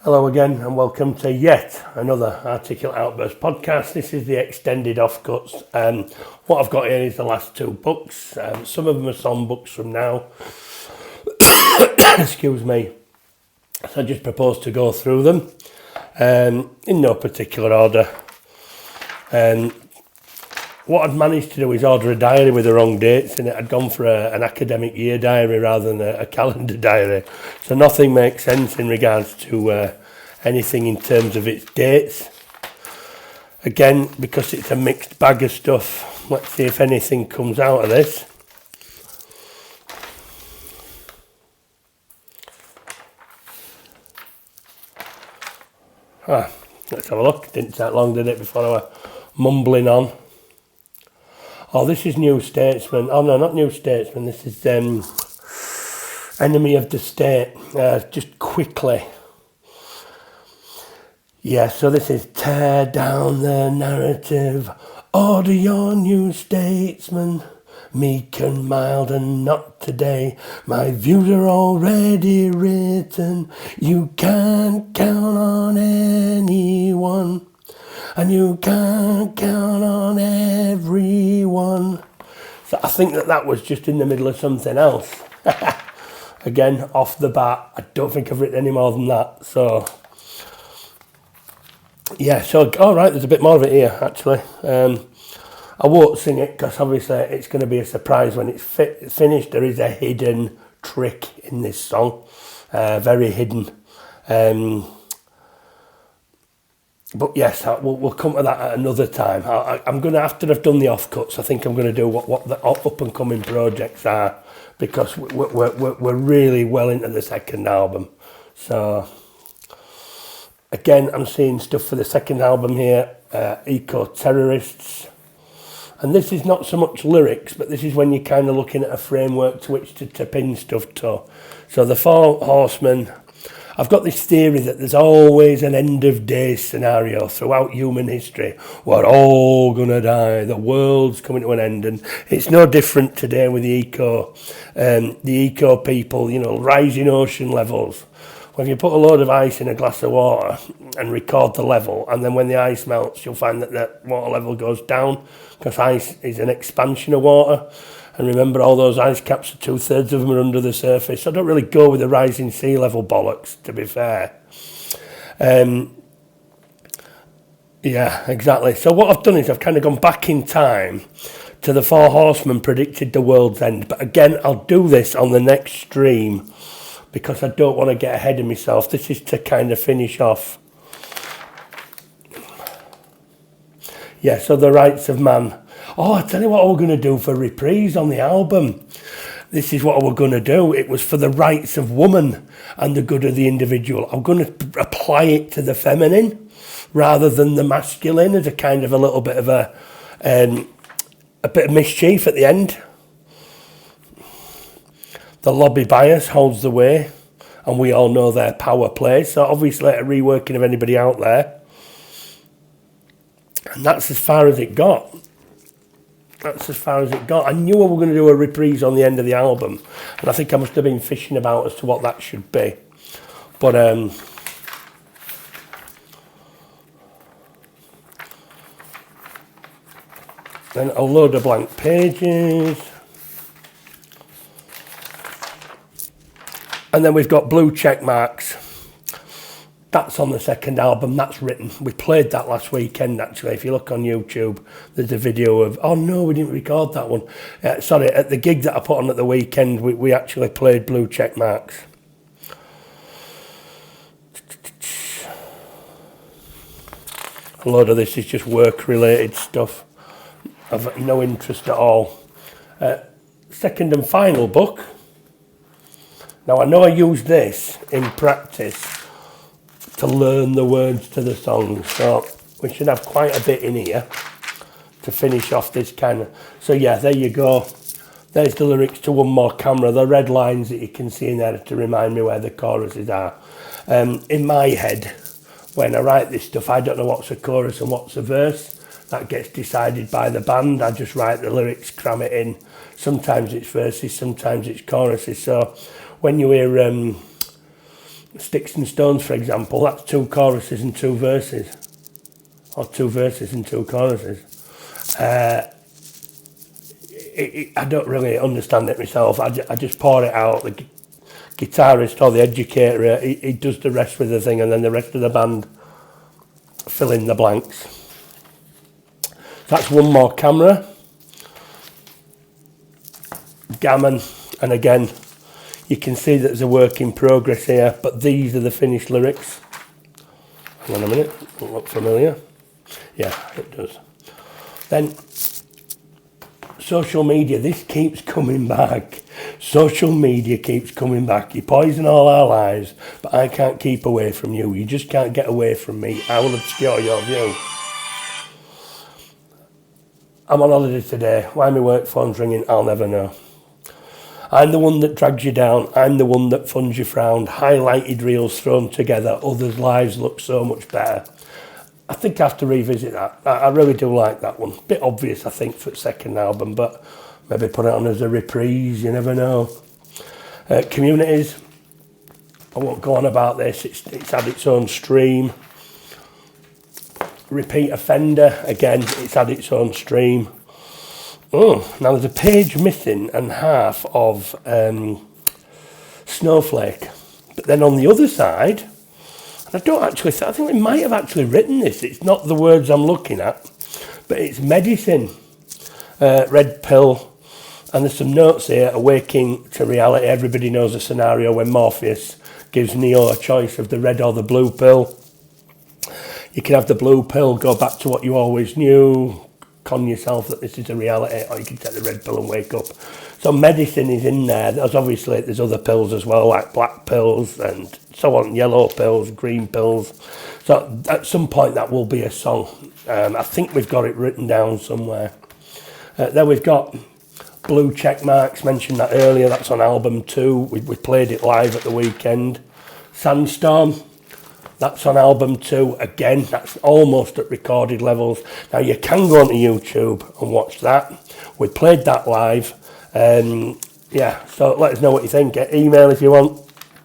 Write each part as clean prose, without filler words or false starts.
Hello again and welcome to yet another Articulate Outburst podcast. This is the extended Offcuts. What I've got here is the last two books. Some of them are songbooks from now. Excuse me. So I just propose to go through them in no particular order. What I'd managed to do is order a diary with the wrong dates in it. I'd gone for an academic year diary rather than a calendar diary. So nothing makes sense in regards to anything in terms of its dates. Again, because it's a mixed bag of stuff, let's see if anything comes out of this. Let's have a look. Didn't take long, did it, before I was mumbling on. Oh, this is New Statesman. Oh, no, not New Statesman. This is Enemy of the State. Just quickly. Yeah, so this is tear down the narrative. Order your New Statesman. Meek and mild and not today. My views are already written. You can't count on anyone. And you can't count on everyone. So I think that was just in the middle of something else. Again, off the bat, I don't think I've written any more than that. So, yeah, so, all right, there's a bit more of it here, actually. I won't sing it because obviously it's going to be a surprise when it's finished. There is a hidden trick in this song, very hidden. But yes, we'll come to that at another time. I'm going to, after I've done the offcuts, I think I'm going to do what the up and coming projects are, because we're really well into the second album. So again, I'm seeing stuff for the second album here, Eco-Terrorists. And this is not so much lyrics, but this is when you're kind of looking at a framework to which to pin stuff to. So the Four Horsemen. I've got this theory that there's always an end of days scenario throughout human history. We're all going to die. The world's coming to an end. And it's no different today with the eco people, you know, rising ocean levels. When you put a load of ice in a glass of water and record the level, and then when the ice melts, you'll find that the water level goes down, because ice is an expansion of water. And remember, all those ice caps, 2/3 of them are under the surface. So I don't really go with the rising sea level bollocks, to be fair. Yeah, exactly. So what I've done is I've kind of gone back in time to the Four Horsemen predicted the world's end. But again, I'll do this on the next stream because I don't want to get ahead of myself. This is to kind of finish off. Yeah, so the rights of man. Oh, I tell you what we're going to do for reprise on the album. This is what we're going to do. It was for the rights of woman and the good of the individual. I'm going to apply it to the feminine rather than the masculine as a kind of a little bit of a bit of mischief at the end. The lobby bias holds the way, and we all know their power play. So obviously a reworking of anybody out there. And that's as far as it got. That's as far as it got. I knew we were going to do a reprise on the end of the album, and I think I must have been fishing about as to what that should be. But then a load of blank pages. And then we've got blue check marks. That's on the second album, that's written. We played that last weekend, actually. If you look on YouTube, there's a video of... Oh, no, we didn't record that one. Sorry, at the gig that I put on at the weekend, we actually played blue check marks. A lot of this is just work-related stuff. I've no interest at all. Second and final book. Now, I know I use this in practice to learn the words to the songs, so we should have quite a bit in here to finish off this kind of... So yeah, there you go. There's the lyrics to One More Camera, the red lines that you can see in there to remind me where the choruses are. In my head, when I write this stuff, I don't know what's a chorus and what's a verse. That gets decided by the band. I just write the lyrics, cram it in. Sometimes it's verses, sometimes it's choruses. So when you hear Sticks and Stones, for example, that's 2 choruses and 2 verses. Or 2 verses and 2 choruses. I don't really understand it myself. I just pour it out. The guitarist or the educator, he does the rest with the thing, and then the rest of the band fill in the blanks. That's one more camera. Gammon, and again, you can see that there's a work in progress here, but these are the finished lyrics. Hang on a minute, doesn't look familiar. Yeah, it does. Then, social media, this keeps coming back. Social media keeps coming back. You poison all our lives, but I can't keep away from you. You just can't get away from me. I will obscure your view. I'm on holiday today. Why my work phone's ringing, I'll never know. I'm the one that drags you down. I'm the one that funds you frown. Highlighted reels thrown together. Others' lives look so much better. I think I have to revisit that. I really do like that one. Bit obvious, I think, for the second album, but maybe put it on as a reprise, you never know. Communities. I won't go on about this. It's had its own stream. Repeat Offender. Again, it's had its own stream. Oh, now there's a page missing and half of Snowflake. But then on the other side, and I don't actually, I think we might have actually written this. It's not the words I'm looking at, but it's Medicine, Red Pill, and there's some notes here, Awaking to Reality. Everybody knows the scenario when Morpheus gives Neo a choice of the red or the blue pill. You can have the blue pill, go back to what you always knew, con yourself that this is a reality, or you can take the red pill and wake up. So medicine is in there. There's other pills as well, like black pills and so on, yellow pills, green pills. So at some point that will be a song. I think we've got it written down somewhere. Then we've got Blue Check Marks, mentioned that earlier, that's on album 2. We played it live at the weekend. Sandstorm, that's on album 2. Again, that's almost at recorded levels. Now, you can go onto YouTube and watch that. We played that live. Yeah, so let us know what you think. Email if you want.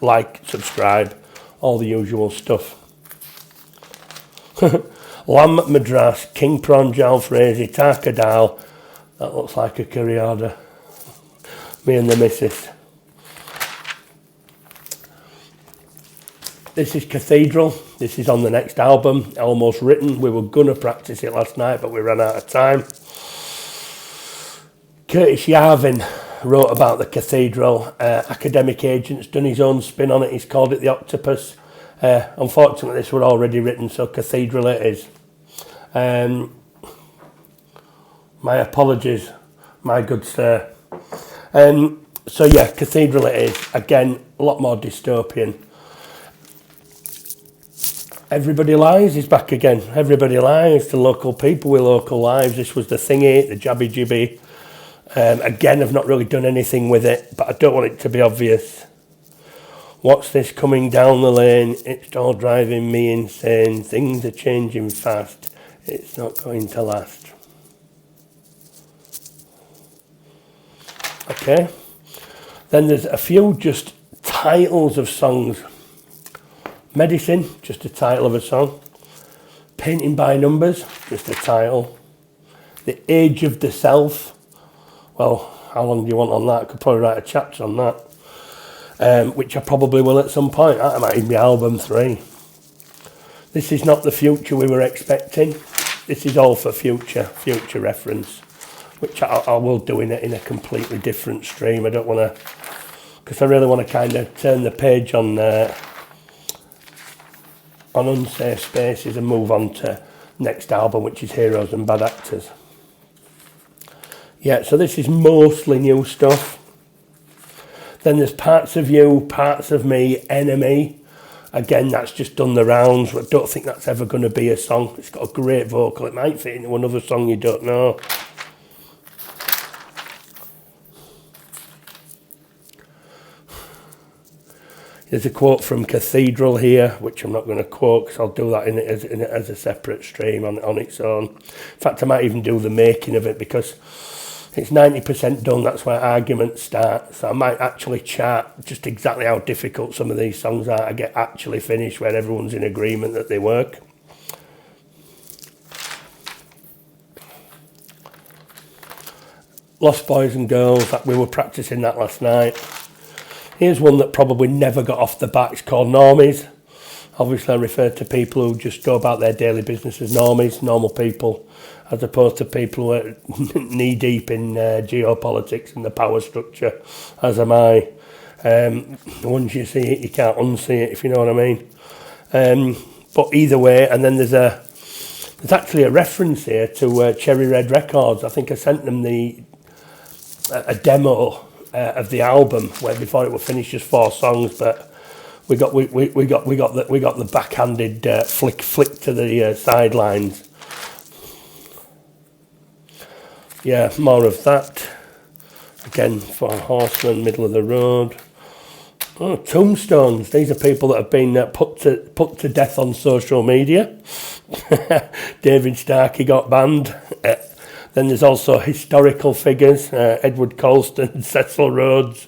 Like, subscribe, all the usual stuff. Lamb Madras, King Prawn Jalfrezi, Tarkadal. That looks like a curry order. Me and the missus. This is Cathedral. This is on the next album, almost written. We were going to practice it last night, but we ran out of time. Curtis Yarvin wrote about the Cathedral. Academic Agent's done his own spin on it. He's called it The Octopus. Unfortunately, this was already written, so Cathedral it is. My apologies, my good sir. So yeah, Cathedral it is. Again, a lot more dystopian. Everybody Lies is back again. Everybody Lies to local people with local lives. This was the thingy, the jabby jibby. Again, I've not really done anything with it, but I don't want it to be obvious. What's this coming down the lane? It's all driving me insane. Things are changing fast. It's not going to last. Okay. Then there's a few just titles of songs. Medicine, just a title of a song. Painting by Numbers, just a title. The Age of the Self. Well, how long do you want on that? I could probably write a chapter on that. Which I probably will at some point. That might even be album 3. This is not the future we were expecting. This is all for future reference. Which I will do in a completely different stream. I don't want to... Because I really want to kind of turn the page on UNSAFE Spaces and move on to next album, which is Heroes and Bad Actors. Yeah, so this is mostly new stuff. Then there's Parts of You, Parts of Me, Enemy. Again, that's just done the rounds. I don't think that's ever going to be a song. It's got a great vocal. It might fit into another song you don't know. There's a quote from Cathedral here, which I'm not going to quote because I'll do that as a separate stream on its own. In fact, I might even do the making of it because It's 90% done, that's where arguments start. So I might actually chart just exactly how difficult some of these songs are to get actually finished, where everyone's in agreement that they work. Lost Boys and Girls, we were practicing that last night. Here's one that probably never got off the bat. It's called Normies. Obviously I refer to people who just go about their daily business as normies, normal people, as opposed to people who are knee deep in geopolitics and the power structure, as am I. Once you see it, you can't unsee it, if you know what I mean. But either way, and then there's actually a reference here to Cherry Red Records. I think I sent them a demo of the album where before it was finished just 4 songs, but we got the backhanded flick to the sidelines. Yeah, more of that. Again, for Horsemen, middle of the road. Oh, Tombstones. These are people that have been put to death on social media. David Starkey got banned. Then there's also historical figures, Edward Colston, Cecil Rhodes,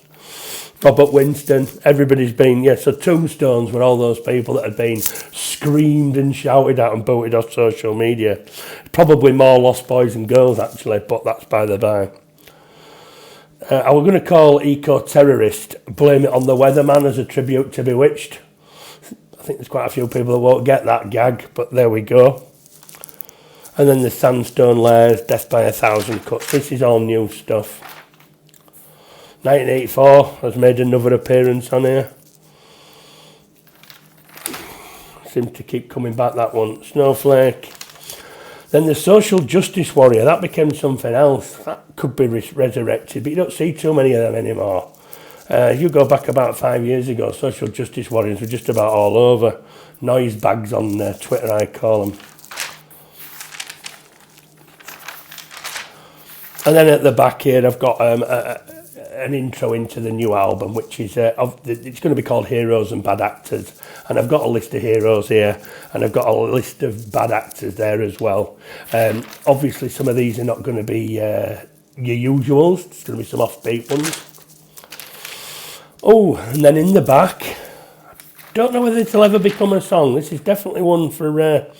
Robert Winston. Everybody's been, so Tombstones were all those people that had been screamed and shouted at and booted off social media. Probably more Lost Boys and Girls, actually, but that's by the by. I was going to call Eco-Terrorist, Blame It on the Weatherman as a tribute to Bewitched. I think there's quite a few people that won't get that gag, but there we go. And then the Sandstone Layers, Death by 1,000 Cuts. This is all new stuff. 1984 has made another appearance on here. Seems to keep coming back, that one. Snowflake. Then the Social Justice Warrior, that became something else. That could be resurrected, but you don't see too many of them anymore. You go back about 5 years ago, Social Justice Warriors were just about all over. Noise bags on Twitter, I call them. And then at the back here, I've got an intro into the new album, which is it's going to be called Heroes and Bad Actors. And I've got a list of heroes here, and I've got a list of bad actors there as well. Obviously, some of these are not going to be your usuals. There's going to be some offbeat ones. Oh, and then in the back, don't know whether this will ever become a song. This is definitely one for our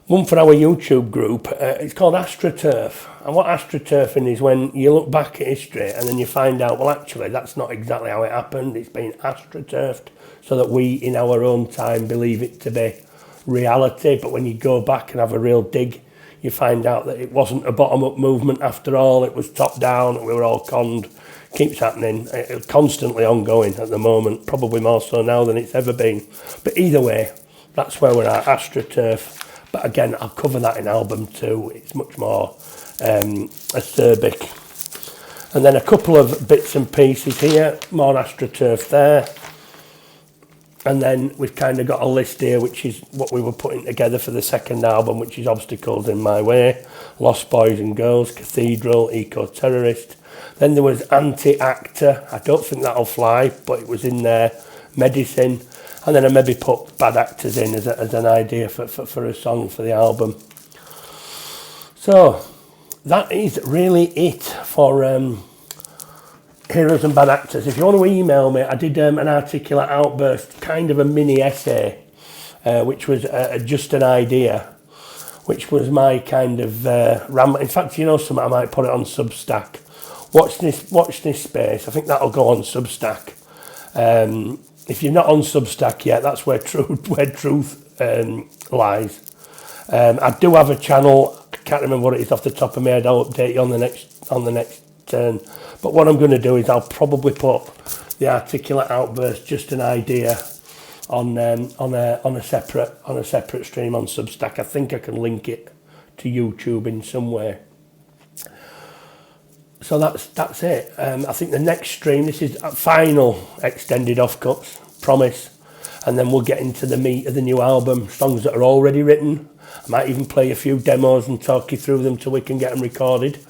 YouTube group. It's called AstroTurf. And what astroturfing is when you look back at history and then you find out, well, actually, that's not exactly how it happened. It's been astroturfed so that we, in our own time, believe it to be reality. But when you go back and have a real dig, you find out that it wasn't a bottom-up movement after all. It was top-down, and we were all conned. Keeps happening. It's constantly ongoing at the moment, probably more so now than it's ever been. But either way, that's where we're at, AstroTurf. But again, I'll cover that in album 2. It's much more acerbic. And then a couple of bits and pieces here, more AstroTurf there. And then we've kind of got a list here, which is what we were putting together for the second album, which is Obstacles in My Way, Lost Boys and Girls, Cathedral, Eco-Terrorist. Then there was Anti-Actor. I don't think that'll fly, but it was in there. Medicine. And then I maybe put Bad Actors in as an idea for a song for the album. So that is really it for Heroes and Bad Actors. If you want to email me, I did an Articulate Outburst, kind of a mini essay, which was just an idea, which was my kind of in fact, you know something, I might put it on Substack. Watch this space. I think that'll go on Substack. If you're not on Substack yet, that's where truth lies. I do have a channel. I can't remember what it is off the top of my head. I'll update you on the next turn. But what I'm going to do is I'll probably put the Articulate Outburst, just an idea, on a separate stream on Substack. I think I can link it to YouTube in some way. So that's it. I think the next stream, this is a final extended Offcuts, promise. And then we'll get into the meat of the new album, songs that are already written. I might even play a few demos and talk you through them till we can get them recorded.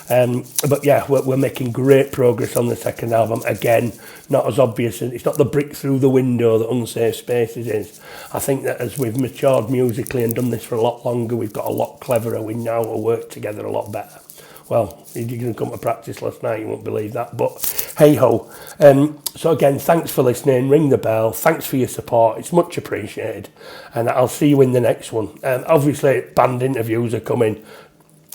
But yeah, we're making great progress on the second album. Again, not as obvious. It's not the brick through the window that UNSAFE Spaces is. I think that as we've matured musically and done this for a lot longer, we've got a lot cleverer. We now work together a lot better. well, you didn't come to practice last night, you won't believe that, but hey ho. So again, thanks for listening, ring the bell, thanks for your support, it's much appreciated, and I'll see you in the next one. Obviously, band interviews are coming,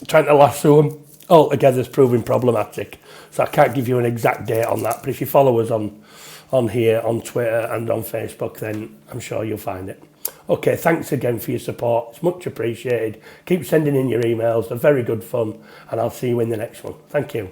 trying to lasso them all together is proving problematic, so I can't give you an exact date on that, but if you follow us on here, on Twitter and on Facebook, then I'm sure you'll find it. Okay, thanks again for your support. It's much appreciated. Keep sending in your emails. They're very good fun. And I'll see you in the next one. Thank you.